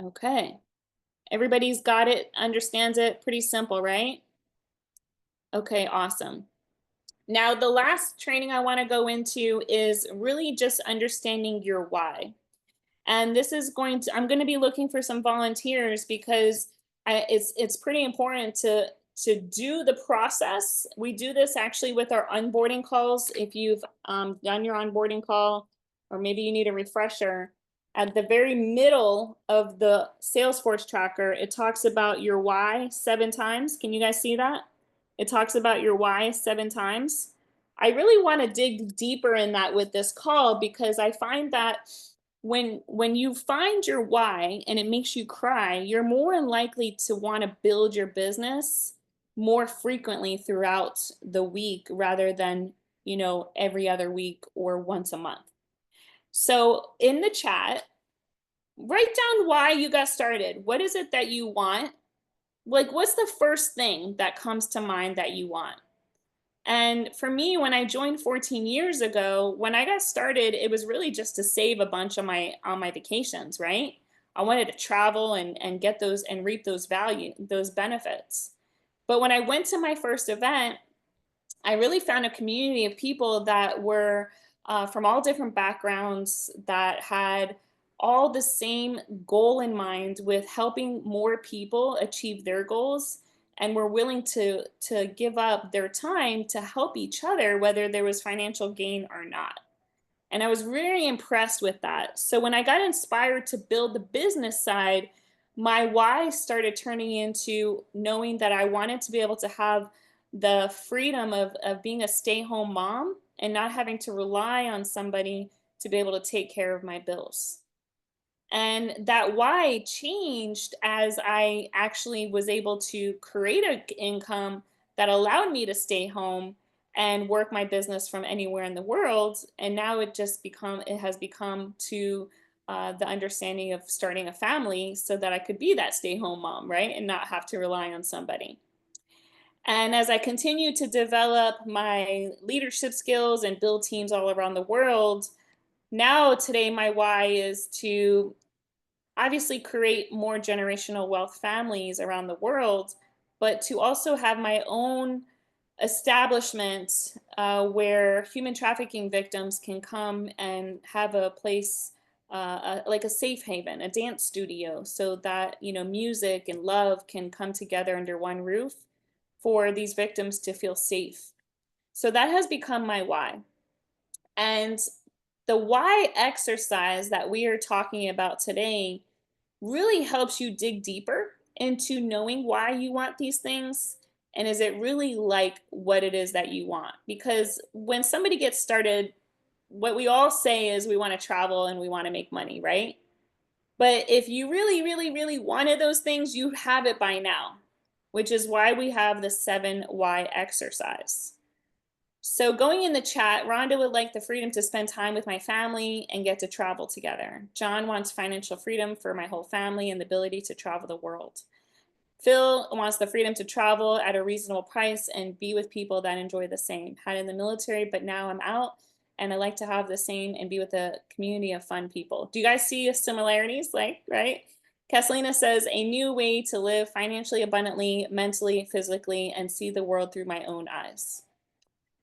Okay. Everybody's got it, understands it, pretty simple, right? Okay, awesome. Now, the last training I want to go into is really just understanding your why. And this is I'm going to be looking for some volunteers because it's pretty important to do the process. We do this actually with our onboarding calls. If you've done your onboarding call, or maybe you need a refresher, at the very middle of the Salesforce tracker, it talks about your why 7 times. Can you guys see that? It talks about your why 7 times. I really want to dig deeper in that with this call because I find that when you find your why and it makes you cry, you're more likely to want to build your business more frequently throughout the week rather than, every other week or once a month. So, in the chat, write down why you got started. What is it that you want? Like, what's the first thing that comes to mind that you want? And for me, when I joined 14 years ago, when I got started, it was really just to save a bunch on my vacations, right? I wanted to travel and get those and reap those benefits. But when I went to my first event, I really found a community of people that were from all different backgrounds that had all the same goal in mind with helping more people achieve their goals and were willing to give up their time to help each other whether there was financial gain or not. And I was really impressed with that. So when I got inspired to build the business side, my why started turning into knowing that I wanted to be able to have the freedom of being a stay home mom and not having to rely on somebody to be able to take care of my bills. And that why changed as I actually was able to create an income that allowed me to stay home and work my business from anywhere in the world. And now it has become to the understanding of starting a family so that I could be that stay home mom, right? And not have to rely on somebody. And as I continue to develop my leadership skills and build teams all around the world, now today my why is to obviously create more generational wealth families around the world, but to also have my own establishment where human trafficking victims can come and have a place like a safe haven, a dance studio, so that music and love can come together under one roof for these victims to feel safe. So that has become my why. And the why exercise that we are talking about today really helps you dig deeper into knowing why you want these things. And is it really like what it is that you want? Because when somebody gets started, what we all say is we want to travel and we want to make money, right? But if you really, really, really wanted those things, you have it by now, which is why we have the 7 why exercise. So, going in the chat, Rhonda would like the freedom to spend time with my family and get to travel together. John wants financial freedom for my whole family and the ability to travel the world. Phil wants the freedom to travel at a reasonable price and be with people that enjoy the same. Had in the military, but now I'm out and I like to have the same and be with a community of fun people. Do you guys see similarities? Like, right? Casalina says, a new way to live financially abundantly, mentally, physically, and see the world through my own eyes.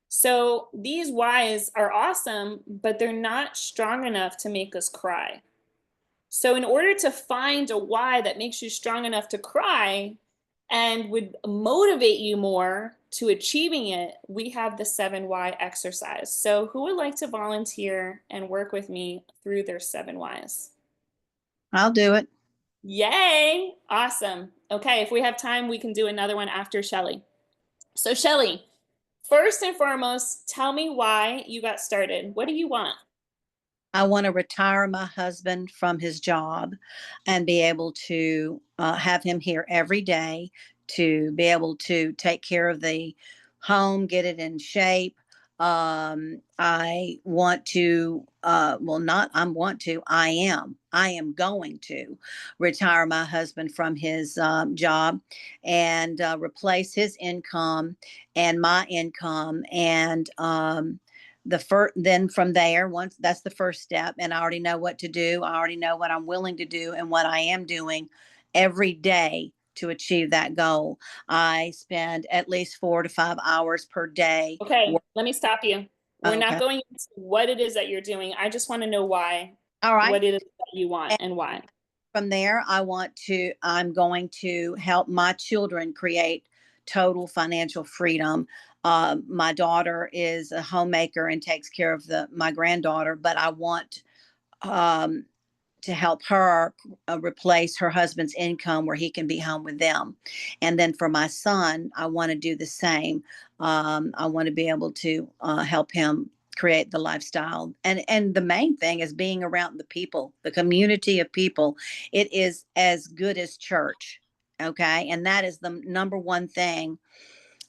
So these whys are awesome, but they're not strong enough to make us cry. So, in order to find a why that makes you strong enough to cry and would motivate you more to achieving it, we have the 7 why exercise. So, who would like to volunteer and work with me through their 7 whys? I'll do it. Yay! Awesome. Okay, if we have time, we can do another one after Shelly. So, Shelly, first and foremost, tell me why you got started. What do you want? I want to retire my husband from his job and be able to have him here every day to be able to take care of the home, get it in shape. I want to, well, not I want to, I am going to retire my husband from his job and replace his income and my income and then from there, once that's the first step, and I already know what to do. I already know what I'm willing to do and what I am doing every day to achieve that goal. I spend at least 4 to 5 hours per day. Okay, let me stop you. We're not Okay. going into what it is that you're doing. I just want to know why, All right. what it is that you want and why. From there, I'm going to help my children create total financial freedom. My daughter is a homemaker and takes care of my granddaughter, but I want um, to help her replace her husband's income where he can be home with them. And then for my son, I want to do the same. I want to be able to help him create the lifestyle. And the main thing is being around the people, the community of people. It is as good as church. Okay. And that is the number one thing.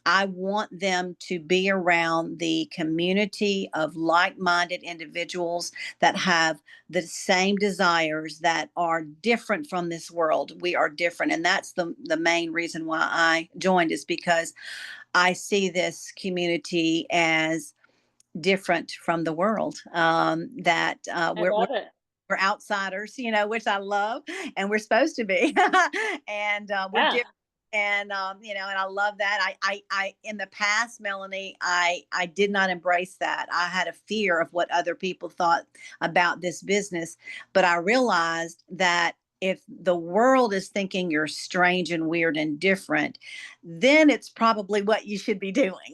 I want them to be around the community of like minded individuals that have the same desires, that are different from this world. We are different. And that's the main reason why I joined, is because I see this community as different from the world. That I love it. we're outsiders, which I love, and we're supposed to be. And we're Yeah. different. And and I love that. In the past, Melanie, I did not embrace that. I had a fear of what other people thought about this business, but I realized that if the world is thinking you're strange and weird and different, then it's probably what you should be doing.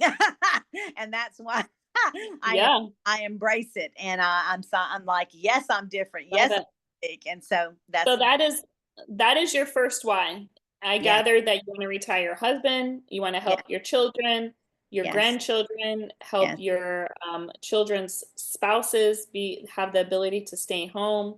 And that's why I Yeah. I embrace it, and I'm like, yes, I'm different. Love Yes, I'm it. unique. And so So that's that is your first why. I yeah, gather that you want to retire your husband, you want to yeah, help your children, your yes, grandchildren, help yes, your children's spouses have the ability to stay home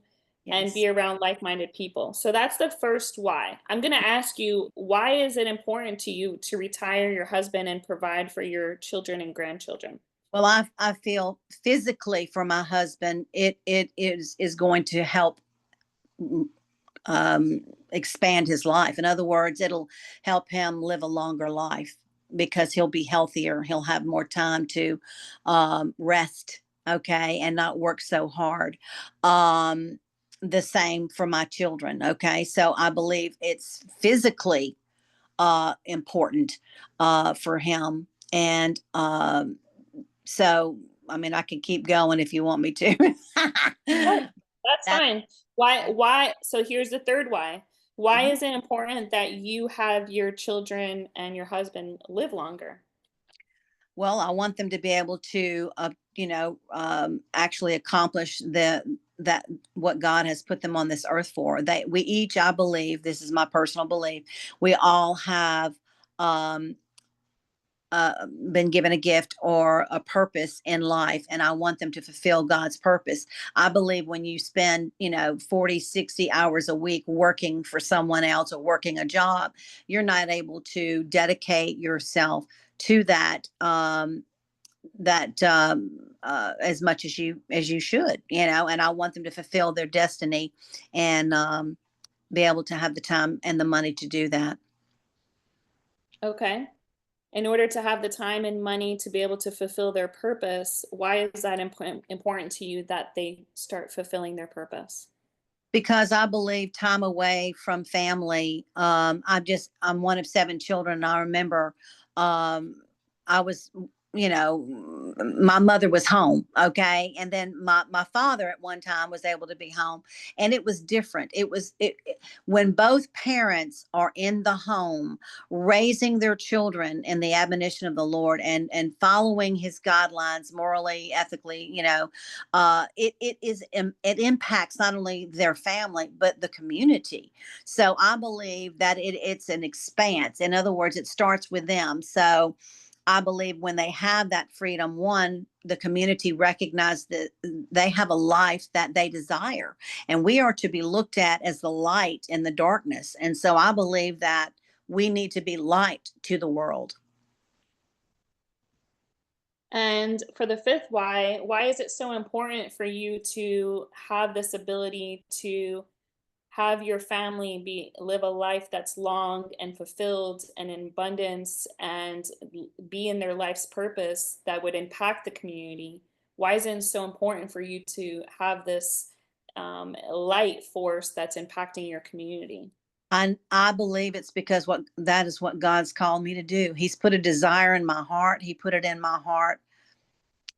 and yes. be around like-minded people. So that's the first why. I'm going to ask you, why is it important to you to retire your husband and provide for your children and grandchildren? Well, I feel physically for my husband, it is going to help mm, expand his life. In other words, it'll help him live a longer life because he'll be healthier. He'll have more time to rest, okay, and not work so hard. Um, the same for my children, okay. So I believe it's physically important for him. And so, I mean, I can keep going if you want me to. No, that's That, fine. Why that why so here's the third why. Why mhm. is it important that you have your children and your husband live longer? Well, I want them to be able to, actually accomplish that what God has put them on this earth for. We each, I believe, this is my personal belief, we all have um, been given a gift or a purpose in life, and I want them to fulfill God's purpose. I believe when you spend 40, 60 hours a week working for someone else or working a job, you're not able to dedicate yourself to that as much as you should, and I want them to fulfill their destiny, and be able to have the time and the money to do that. Okay. In order to have the time and money to be able to fulfill their purpose, why is that important to you that they start fulfilling their purpose? Because I believe time away from family. I'm one of 7 children. And I remember um, I was, my mother was home, okay, and then my father at one time was able to be home, and it was different. When both parents are in the home, raising their children in the admonition of the Lord, and following His guidelines morally, ethically, it impacts not only their family but the community. So I believe that it's an expanse. In other words, it starts with them. So I believe when they have that freedom, one, the community recognizes that they have a life that they desire, and we are to be looked at as the light in the darkness. And so I believe that we need to be light to the world. And for the fifth why is it so important for you to have this ability to have your family live a life that's long and fulfilled and in abundance and be in their life's purpose that would impact the community? Why is it so important for you to have this light force that's impacting your community? I believe it's because what that is what God's called me to do. He's put a desire in my heart. He put it in my heart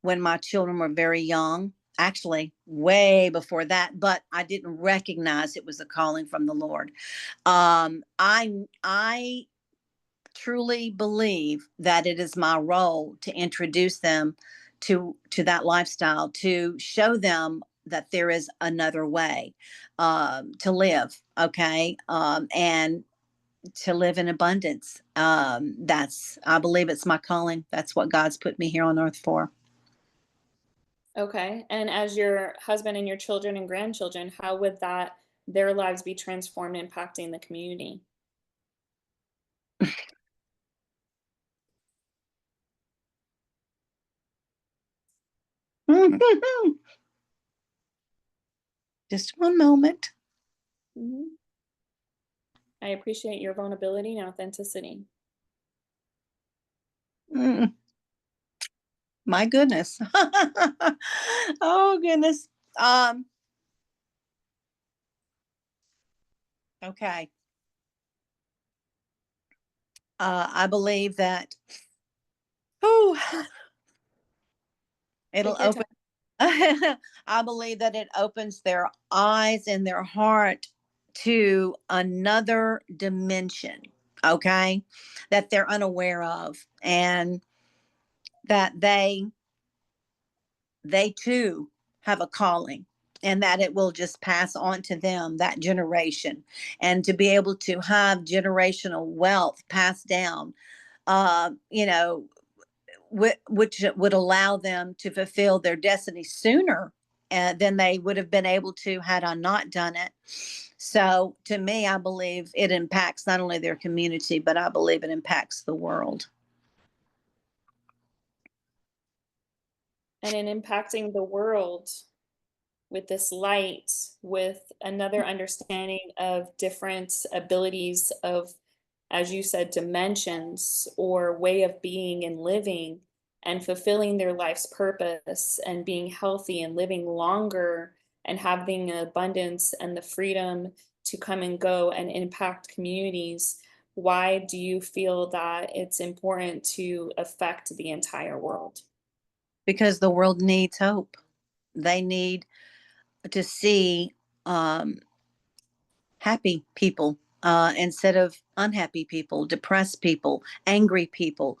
when my children were very young. Actually, way before that, but I didn't recognize it was a calling from the Lord. I truly believe that it is my role to introduce them to that lifestyle, to show them that there is another way to live, okay, and to live in abundance. That's, I believe it's my calling. That's what God's put me here on earth for. Okay. And as your husband and your children and grandchildren, how would that their lives be transformed, impacting the community? Just one moment. Mhm. I appreciate your vulnerability and authenticity. Mm, my goodness. Oh goodness. Um, okay. I believe that, oh, it'll Take your time. open. I believe that it opens their eyes and their heart to another dimension, okay, that they're unaware of, and that they too have a calling, and that it will just pass on to them, that generation, and to be able to have generational wealth passed down, you know, which would allow them to fulfill their destiny sooner than they would have been able to had I not done it. So to me, I believe it impacts not only their community, but I believe it impacts the world. And in impacting the world with this light, with another understanding of different abilities of, as you said, dimensions or way of being and living and fulfilling their life's purpose and being healthy and living longer and having abundance and the freedom to come and go and impact communities. Why do you feel that it's important to affect the entire world? Because the world needs hope. They need to see um, happy people instead of unhappy people, depressed people, angry people,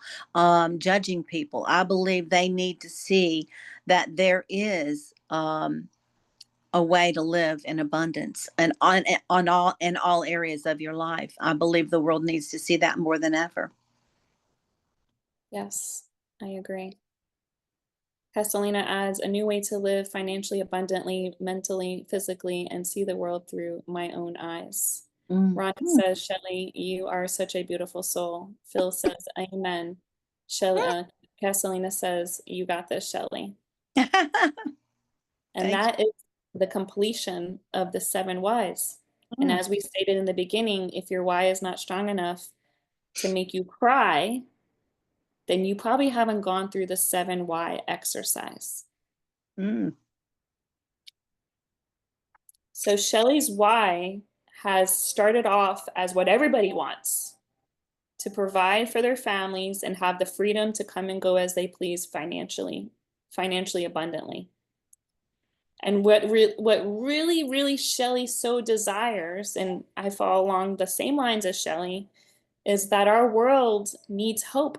judging people. I believe they need to see that there is a way to live in abundance and on all in all areas of your life. I believe the world needs to see that more than ever. Yes, I agree. Castellina adds a new way to live financially abundantly, mentally, physically, and see the world through my own eyes. Mhm. Rhonda says, Shelley, you are such a beautiful soul. Phil says, Amen. Shelley, Castellina says, you got this, Shelley. And Thank that is the completion of the seven whys. And you. as we stated in the beginning, if your why is not strong enough to make you cry, then you probably haven't gone through the seven why exercise. Mm. So Shelley's why has started off as what everybody wants, to provide for their families and have the freedom to come and go as they please financially abundantly. And what really Shelley so desires, and I fall along the same lines as Shelley, is that our world needs hope,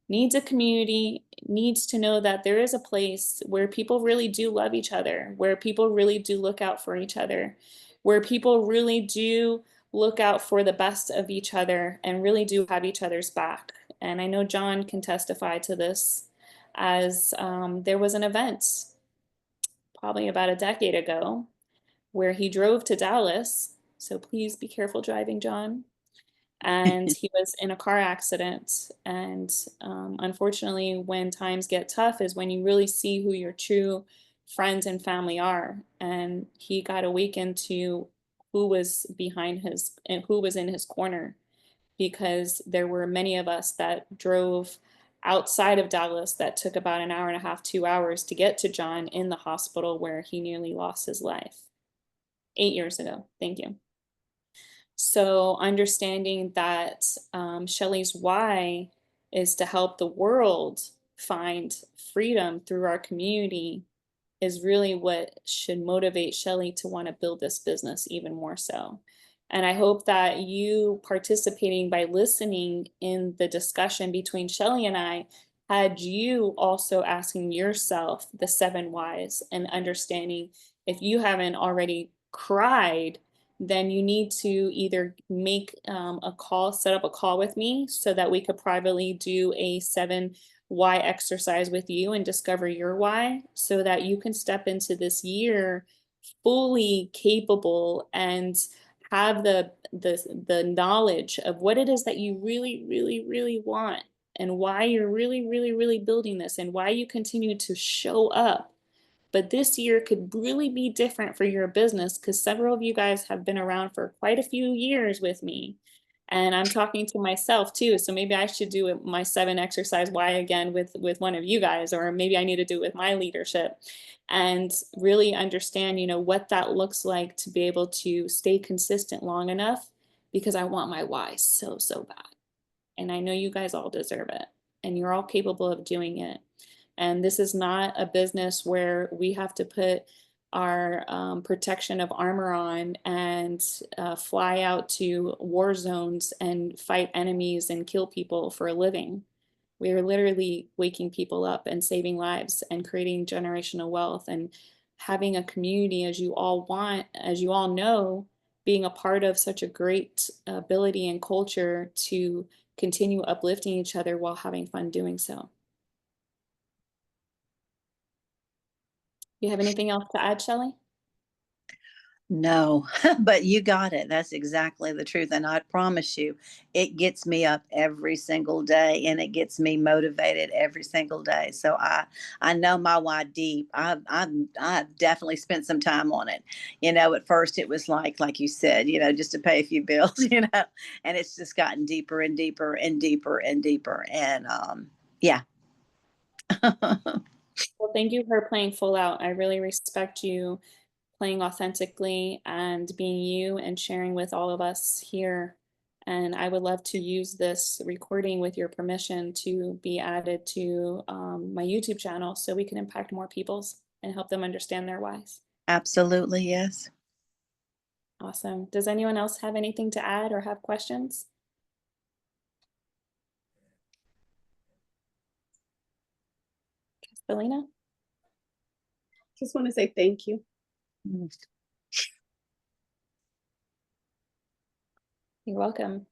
needs a community, needs to know that there is a place where people really do love each other, where people really do look out for each other, where people really do look out for the best of each other and really do have each other's back. And I know John can testify to this, as there was an event probably about a decade ago where he drove to Dallas. So please be careful driving, John, and he was in a car accident. And unfortunately, when times get tough, is when you really see who your true friends and family are. And he got awakened to who was behind his and who was in his corner, because there were many of us that drove outside of Dallas that took about an hour and a half, 2 hours to get to John in the hospital where he nearly lost his life 8 years ago. Thank you. So understanding that Shelley's why is to help the world find freedom through our community is really what should motivate Shelley to want to build this business even more so. And I hope that you participating by listening in the discussion between Shelley and I had you also asking yourself the 7 whys and understanding if you haven't already cried, then you need to either make a call, set up a call with me so that we could privately do a 7 why exercise with you and discover your why so that you can step into this year fully capable and have the knowledge of what it is that you really really really want and why you're really really really building this and why you continue to show up. But this year could really be different for your business because several of you guys have been around for quite a few years with me. And I'm talking to myself too. So maybe I should do my 7 exercise why again with one of you guys, or maybe I need to do it with my leadership and really understand, what that looks like to be able to stay consistent long enough because I want my why so, so bad. And I know you guys all deserve it and you're all capable of doing it. And this is not a business where we have to put our protection of armor on and fly out to war zones and fight enemies and kill people for a living. We are literally waking people up and saving lives and creating generational wealth and having a community as you all want, as you all know, being a part of such a great ability and culture to continue uplifting each other while having fun doing so. You have anything else to add, Shelley? No, but you got it. That's exactly the truth. And I promise you, it gets me up every single day and it gets me motivated every single day. So I know my why deep. I've definitely spent some time on it. At first it was like you said, just to pay a few bills, and it's just gotten deeper and deeper and deeper and deeper. And yeah. Well, thank you for playing full out. I really respect you playing authentically and being you and sharing with all of us here. And I would love to use this recording with your permission to be added to my YouTube channel so we can impact more people's and help them understand their whys. Absolutely, yes. Awesome. Does anyone else have anything to add or have questions? Selena? Just want to say thank you. Mm. You're welcome.